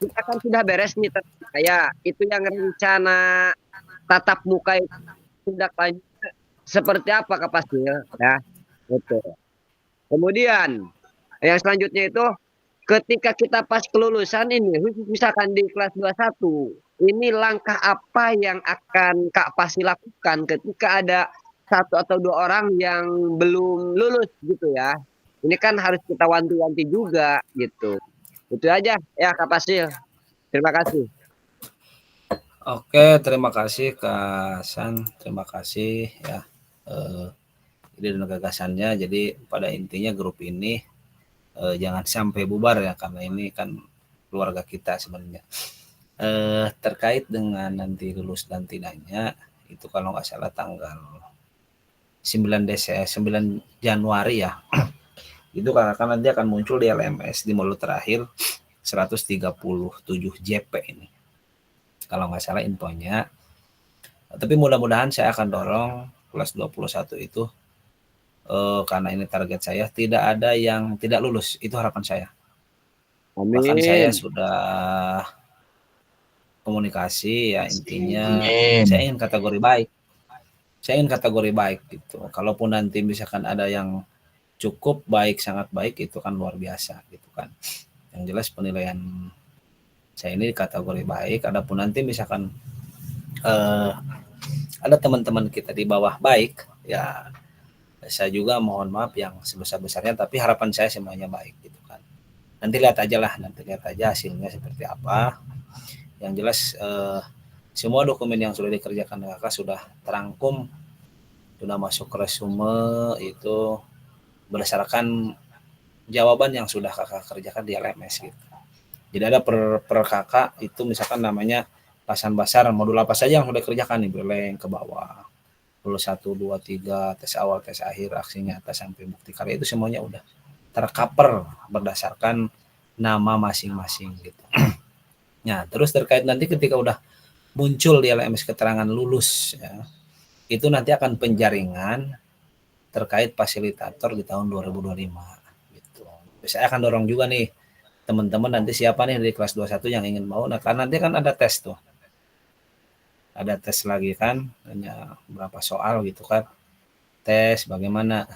kita kan sudah beres nih ya, itu yang rencana tatap muka itu tindak lanjut seperti apa Kak Pasir ya gitu. Kemudian yang selanjutnya itu ketika kita pas kelulusan ini, misalkan di kelas 21, ini langkah apa yang akan Kak Pasir lakukan ketika ada 1 atau 2 orang yang belum lulus gitu ya. Ini kan harus kita wanti-wanti juga gitu. Itu aja ya Kak Pasir. Terima kasih. Oke, terima kasih Kak Hasan, terima kasih ya. Ide dan gagasannya. Jadi pada intinya grup ini jangan sampai bubar ya, karena ini kan keluarga kita sebenarnya. Terkait dengan nanti lulus dan tidaknya, itu kalau nggak salah tanggal 9 Januari ya. Itu karena nanti akan muncul di LMS di modul terakhir 137 JP ini. Kalau nggak salah infonya. Tapi mudah-mudahan saya akan dorong kelas 21 itu karena ini target saya, tidak ada yang tidak lulus. Itu harapan saya. Bahkan saya Amin. sudah komunikasi ya, intinya Amin. saya ingin kategori baik. Saya ingin kategori baik gitu. Kalaupun nanti misalkan ada yang cukup baik, sangat baik, itu kan luar biasa gitu kan. Yang jelas penilaian saya ini kategori baik. Adapun nanti misalkan ada teman-teman kita di bawah baik, ya saya juga mohon maaf yang sebesar-besarnya, tapi harapan saya semuanya baik gitu kan. Nanti lihat aja hasilnya seperti apa. Yang jelas semua dokumen yang sudah dikerjakan kakak sudah terangkum, sudah masuk ke resume itu berdasarkan jawaban yang sudah kakak kerjakan di LMS gitu. Jadi ada per kakak itu misalkan namanya pasan basar, modul apa saja yang sudah dikerjakan nih, beleng ke bawah. Lulus 1, 2, 3, tes awal, tes akhir, aksi nyata sampai bukti karya, itu semuanya udah tercover berdasarkan nama masing-masing gitu. Nah, terus terkait nanti ketika udah muncul di LMS keterangan lulus ya, itu nanti akan penjaringan terkait fasilitator di tahun 2025 gitu. Saya akan dorong juga nih teman-teman, nanti siapa nih dari kelas 21 yang ingin mau. Nah, karena nanti kan ada tes tuh. Ada tes lagi kan, hanya berapa soal gitu kan. Tes bagaimana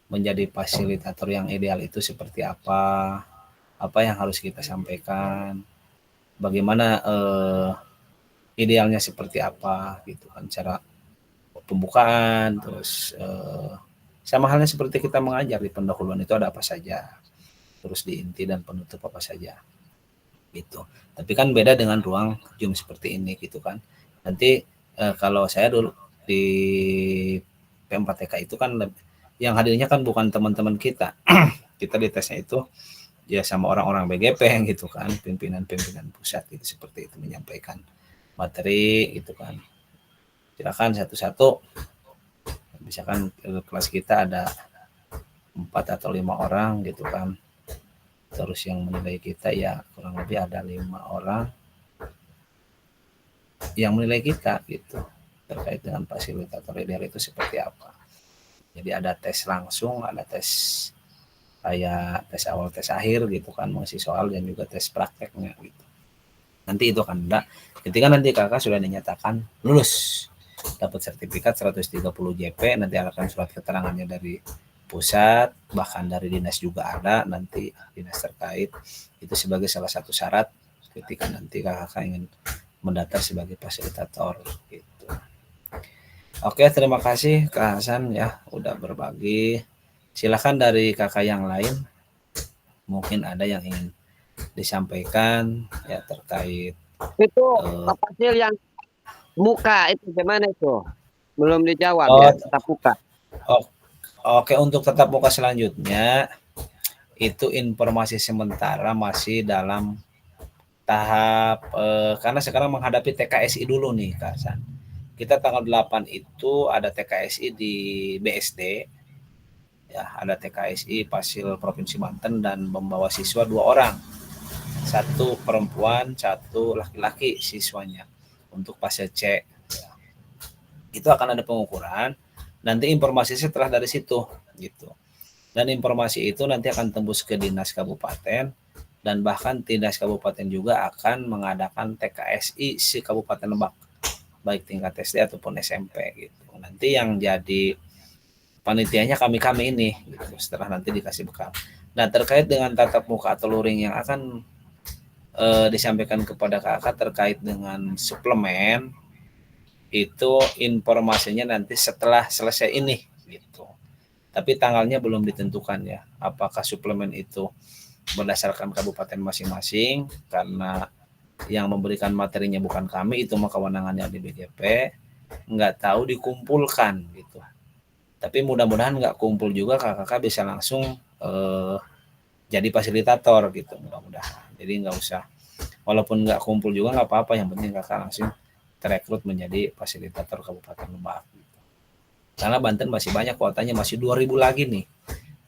menjadi fasilitator yang ideal itu seperti apa yang harus kita sampaikan, bagaimana idealnya seperti apa gitu kan, cara pembukaan, terus sama halnya seperti kita mengajar di pendahuluan itu ada apa saja, terus di inti dan penutup apa saja gitu. Tapi kan beda dengan ruang Zoom seperti ini gitu kan. Nanti kalau saya dulu di P4TK itu kan yang hadirnya kan bukan teman-teman kita. Kita di tesnya itu ya sama orang-orang BGP gitu kan, pimpinan-pimpinan pusat gitu, seperti itu menyampaikan materi gitu kan. Silakan satu-satu. Misalkan kelas kita ada 4 atau 5 orang gitu kan. Terus yang menilai kita ya kurang lebih ada 5 orang yang menilai kita gitu, terkait dengan fasilitator ideal itu seperti apa. Jadi ada tes langsung, ada tes kayak tes awal, tes akhir gitu kan, mengisi soal, dan juga tes prakteknya gitu. Nanti itu akan ada ketika nanti kakak sudah dinyatakan lulus, dapat sertifikat 130 JP, nanti akan surat keterangannya dari pusat, bahkan dari dinas juga ada, nanti dinas terkait, itu sebagai salah satu syarat ketika nanti kakak ingin mendaftar sebagai fasilitator gitu. Oke, terima kasih Kak Hasan ya udah berbagi. Silakan dari kakak yang lain, mungkin ada yang ingin disampaikan ya terkait Itu hasil yang muka itu gimana itu? Belum dijawab ya, tetap muka. Oke, untuk tetap muka selanjutnya itu informasi sementara masih dalam tahap karena sekarang menghadapi TKSI dulu nih Kak Hasan. Kita tanggal 8 itu ada TKSI di BSD. Ya, ada TKSI Fasil Provinsi Banten dan membawa siswa 2 orang. 1 perempuan, 1 laki-laki siswanya untuk fase C. Ya. Itu akan ada pengukuran. Nanti informasi setelah dari situ gitu. Dan informasi itu nanti akan tembus ke Dinas Kabupaten, dan bahkan Dinas Kabupaten juga akan mengadakan TKSI si Kabupaten Lebak, baik tingkat SD ataupun SMP gitu. Nanti yang jadi panitianya kami ini gitu, setelah nanti dikasih bekal. Nah, terkait dengan tatap muka atau luring yang akan disampaikan kepada kakak terkait dengan suplemen, itu informasinya nanti setelah selesai ini gitu. Tapi tanggalnya belum ditentukan ya, apakah suplemen itu berdasarkan kabupaten masing-masing, karena yang memberikan materinya bukan kami, itu mah kewenangannya di BGP, nggak tahu dikumpulkan gitu. Tapi mudah-mudahan nggak kumpul juga, kakak bisa langsung jadi fasilitator gitu, mudah-mudahan. Jadi nggak usah, walaupun nggak kumpul juga nggak apa-apa, yang penting kakak langsung terekrut menjadi fasilitator Kabupaten Lebak gitu. Karena Banten masih banyak kuotanya, masih 2000 lagi nih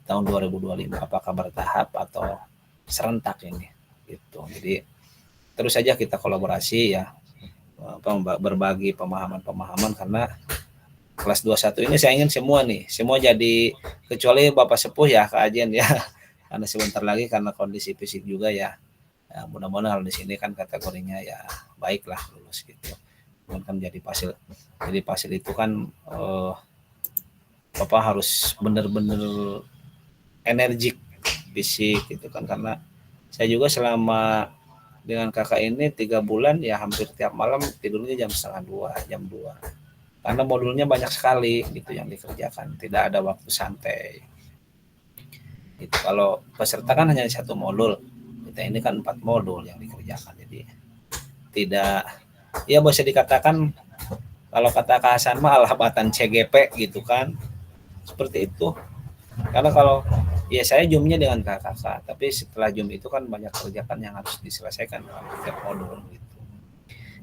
tahun 2025, apakah bertahap atau serentak ini gitu. Jadi terus saja kita kolaborasi ya, berbagi pemahaman-pemahaman, karena kelas 21 ini saya ingin semua jadi, kecuali Bapak Sepuh ya Kak Ajen ya, karena sebentar lagi karena kondisi fisik juga ya, mudah-mudahan di sini kan kategorinya ya baiklah lulus gitu. Cuman kan jadi pasil itu kan Bapak harus benar-benar energik fisik gitu kan, karena saya juga selama dengan kakak ini 3 bulan ya hampir tiap malam tidurnya jam 1:30, jam 2, karena modulnya banyak sekali gitu yang dikerjakan, tidak ada waktu santai gitu. Kalau peserta kan hanya 1 modul, kita ini kan 4 modul yang dikerjakan, jadi tidak, ya bisa dikatakan kalau kata Kak Hasan mah alhabatan CGP gitu kan, seperti itu. Karena kalau ya saya zoomnya dengan kakak, tapi setelah zoom itu kan banyak kerjaan yang harus diselesaikan dalam setiap modul gitu.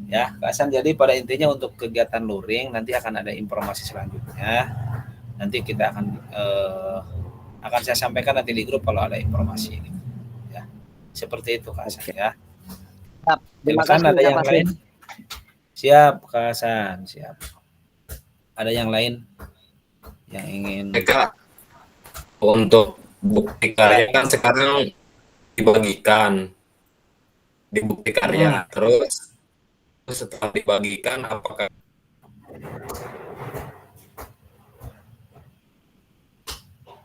Ya, Kak Hasan, jadi pada intinya untuk kegiatan luring nanti akan ada informasi selanjutnya. Nanti kita akan saya sampaikan nanti di grup kalau ada informasi gitu. Ya. Seperti itu Kak Hasan ya. Terima Silakan, kasih, ada yang Kak lain? Siap Kak Hasan, siap. Ada yang lain yang ingin Mereka untuk bukti karya kan sekarang di bukti karya, terus setelah dibagikan apakah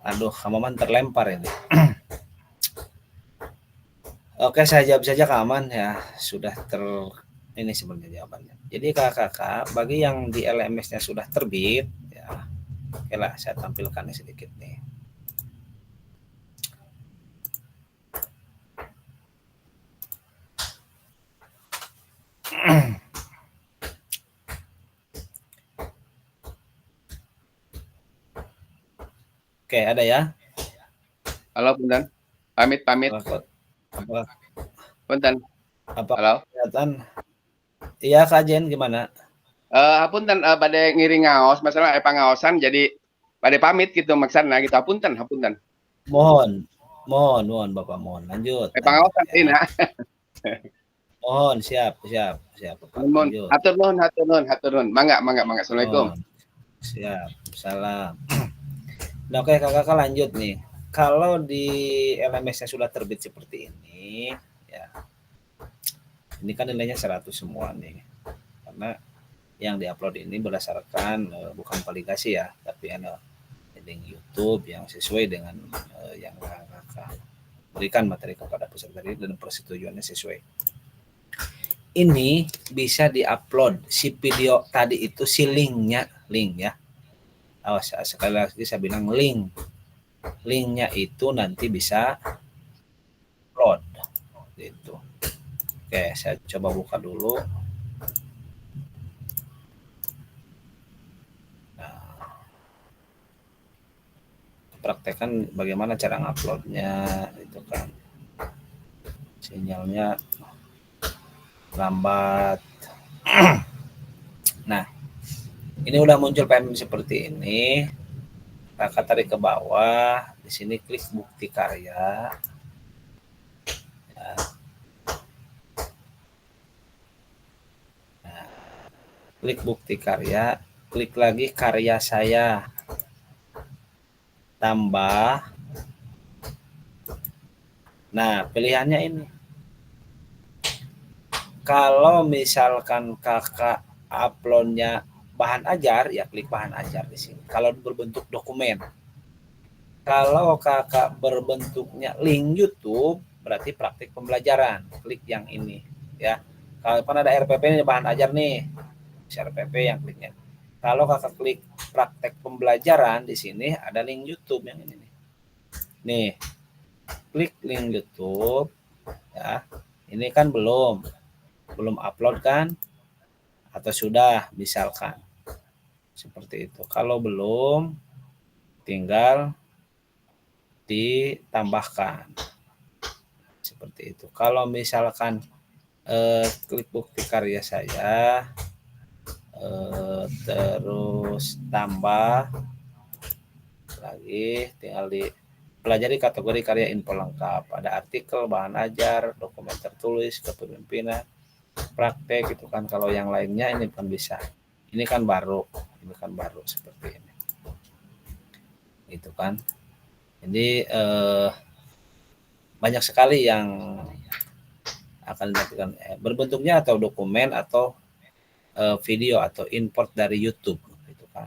Aduh, Kamaman terlempar ini. Oke, saya jawab saja Kak Aman ya. Sudah ini sebenarnya jawabannya. Jadi kakak, bagi yang di LMS-nya sudah terbit, ya, oke lah, saya tampilkan sedikit nih. Oke, ada ya? Halo, Punten. Pamit. Punten. Apa Halo. kelihatan? Iya Kak Jen, gimana? Punten, pada ngiring ngaos, masalah pangaosan jadi pada pamit gitu maksudnya gitu. Punten. Mohon Bapak, mohon lanjut. Pangaosan ya. Ina. Mohon, siap Bapak. Lanjut. Hatur nuhun. Mangga. Assalamualaikum. Siap, salam. Nah, oke kakak lanjut nih. Kalau di LMS-nya sudah terbit seperti ini, ya, ini kan nilainya 100 semua nih. Karena yang diupload ini berdasarkan bukan validasi ya, tapi ada link YouTube yang sesuai dengan yang kakak berikan materi kepada peserta dan persetujuannya sesuai. Ini bisa diupload si video tadi itu, si link ya. Awas, sekali lagi saya bilang linknya itu nanti bisa upload gitu. Oke, saya coba buka dulu. Nah, praktekkan bagaimana cara nguploadnya itu kan, sinyalnya lambat. Nah, ini udah muncul PMM seperti ini. Kakak tarik ke bawah, di sini klik bukti karya. Ya. Nah, klik bukti karya, klik lagi karya saya. Tambah. Nah, pilihannya ini. Kalau misalkan kakak uploadnya bahan ajar, ya klik bahan ajar di sini. Kalau berbentuk dokumen. Kalau kakak berbentuknya link YouTube, berarti praktik pembelajaran. Klik yang ini, ya. Kalau kan ada RPP ini bahan ajar nih, RPP yang kliknya. Kalau kakak klik praktek pembelajaran di sini ada link YouTube yang ini nih. Nih, klik link YouTube, ya. Ini kan belum upload kan? Atau sudah misalkan. Seperti itu. Kalau belum, tinggal ditambahkan. Seperti itu. Kalau misalkan klik bukti karya saya, terus tambah lagi, tinggal pelajari kategori karya info lengkap, ada artikel, bahan ajar, dokumen tertulis, kepemimpinan, praktek gitu kan. Kalau yang lainnya ini kan bisa, ini kan baru seperti ini gitu kan. Jadi banyak sekali yang akan dilakukan berbentuknya atau dokumen atau video atau import dari YouTube gitu kan,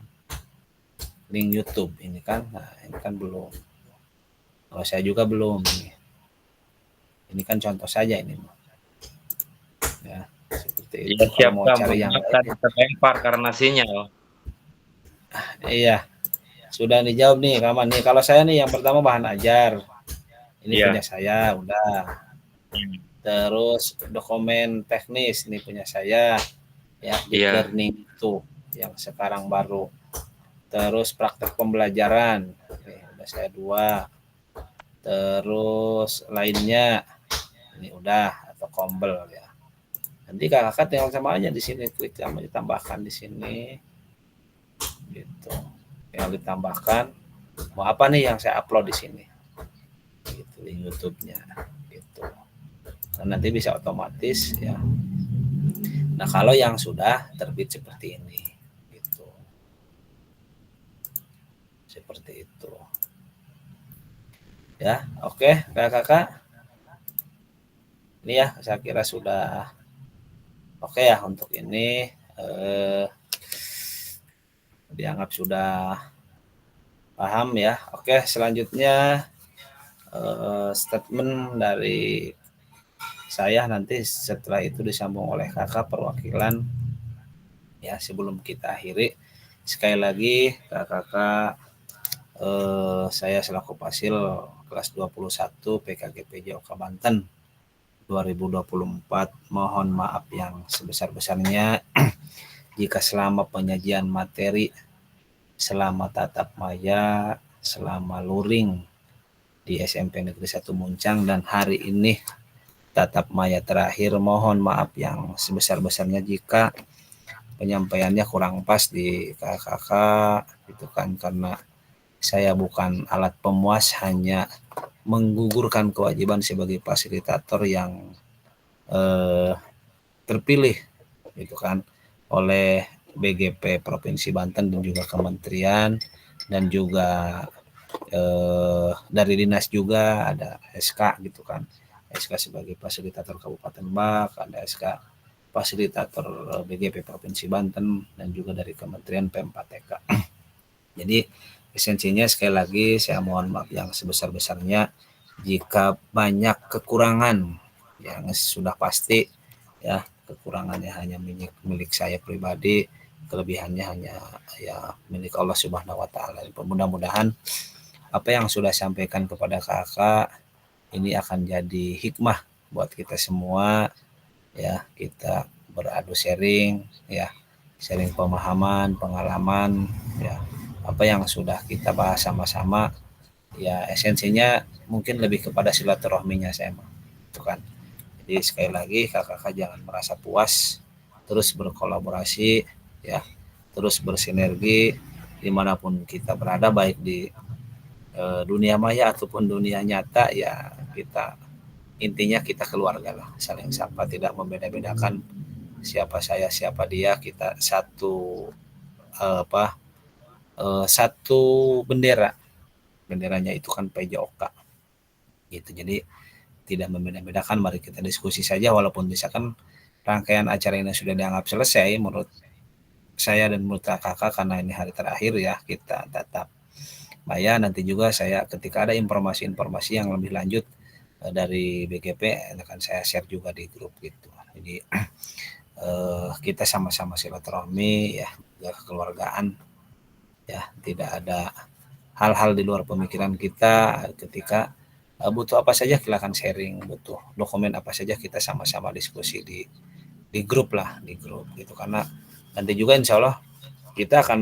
link YouTube ini kan. Nah ini kan belum, kalau saya juga belum ini kan contoh saja ini ya, seperti itu. Ya, siap Kalau mau Kak, cari yang maaf, lain, terlempar karena sinyal. iya sudah dijawab nih Kaman nih. Kalau saya nih yang pertama bahan ajar, ini Iya. punya saya udah. Terus dokumen teknis ini punya saya ya, deep Iya. learning itu yang sekarang baru. Terus praktek pembelajaran ini udah saya 2. Terus lainnya ini udah, atau kombel ya. Nanti kakak tinggal sama aja di sini, klik sama ditambahkan di sini gitu. Tinggal ditambahkan mau apa nih yang saya upload di sini gitu, link YouTube-nya gitu. Nah, nanti bisa otomatis ya. Nah kalau yang sudah terbit seperti ini gitu, seperti itu ya. Oke kakak, ini ya saya kira sudah oke ya untuk ini, dianggap sudah paham ya. Oke selanjutnya statement dari saya nanti setelah itu disambung oleh kakak perwakilan ya. Sebelum kita akhiri, sekali lagi kakak, saya selaku Pasil kelas 21 PKGP Oka Banten 2024 mohon maaf yang sebesar-besarnya jika selama penyajian materi, selama tatap maya, selama luring di SMP Negeri 1 Muncang dan hari ini tatap maya terakhir, mohon maaf yang sebesar-besarnya jika penyampaiannya kurang pas di kakak gitu kan, karena saya bukan alat pemuas, hanya menggugurkan kewajiban sebagai fasilitator yang terpilih gitu kan oleh BGP Provinsi Banten dan juga kementerian dan juga dari dinas juga ada SK gitu kan, SK sebagai fasilitator Kabupaten Bak, ada SK fasilitator BGP Provinsi Banten dan juga dari Kementerian P4TK. Jadi esensinya sekali lagi saya mohon maaf yang sebesar-besarnya jika banyak kekurangan yang sudah pasti ya, kekurangannya hanya milik saya pribadi, kelebihannya hanya ya milik Allah Subhanahu wa taala. Mudah-mudahan apa yang sudah sampaikan kepada kakak ini akan jadi hikmah buat kita semua ya. Kita beradu sharing ya, sharing pemahaman, pengalaman ya, apa yang sudah kita bahas sama-sama ya. Esensinya mungkin lebih kepada silaturahminya saya mah itu kan. Jadi sekali lagi kakak jangan merasa puas, terus berkolaborasi ya, terus bersinergi dimanapun kita berada, baik di dunia maya ataupun dunia nyata ya. Kita intinya kita keluarga lah, saling sapa, tidak membeda-bedakan siapa saya siapa dia, kita satu satu benderanya itu kan PJOK gitu. Jadi tidak membeda-bedakan, mari kita diskusi saja, walaupun misalkan rangkaian acara ini sudah dianggap selesai menurut saya dan menurut kakak karena ini hari terakhir ya, kita tetap maya. Nanti juga saya ketika ada informasi-informasi yang lebih lanjut dari BGP akan saya share juga di grup gitu. Jadi kita sama-sama silaturahmi ya, kekeluargaan ya, tidak ada hal-hal di luar pemikiran kita. Ketika butuh apa saja silakan sharing, butuh dokumen apa saja kita sama-sama diskusi di grup lah, di grup gitu. Karena nanti juga insya Allah kita akan,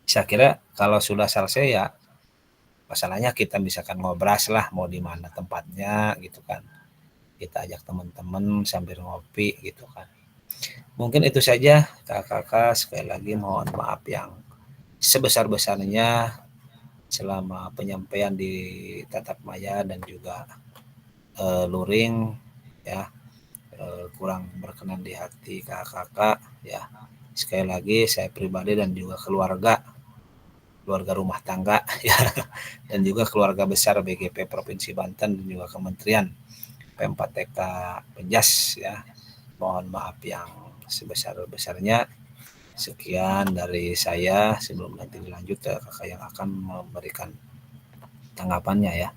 saya kira kalau sudah selesai ya masalahnya kita misalkan ngobras lah mau di mana tempatnya gitu kan, kita ajak teman-teman sambil ngopi gitu kan. Mungkin itu saja kakak, sekali lagi mohon maaf yang sebesar-besarnya selama penyampaian di tatap maya dan juga luring ya, kurang berkenan di hati kakak-kakak ya. Sekali lagi saya pribadi dan juga keluarga rumah tangga ya, dan juga keluarga besar BGP Provinsi Banten dan juga Kementerian P4TK Penjas ya, mohon maaf yang sebesar-besarnya. Sekian dari saya, sebelum nanti dilanjut ke kakak yang akan memberikan tanggapannya ya.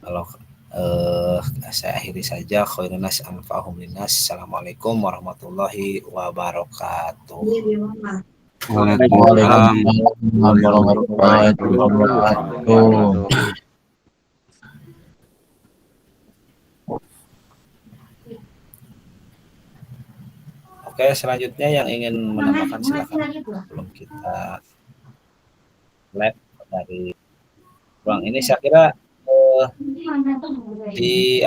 Kalau saya akhiri saja, khairun nas anfa'uhum linnas. Assalamualaikum warahmatullahi wabarakatuh. Waalaikumsalam warahmatullahi wabarakatuh. Oke, selanjutnya yang ingin menambahkan silakan. Belum kita live dari ruang ini, saya kira di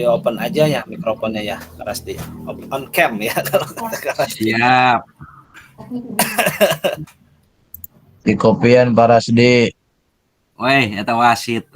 open aja ya mikrofonnya ya, Karasdi. On cam ya kalau kata Karasdi. Siap. Di kopian Parasdi. Weh, eta wasit.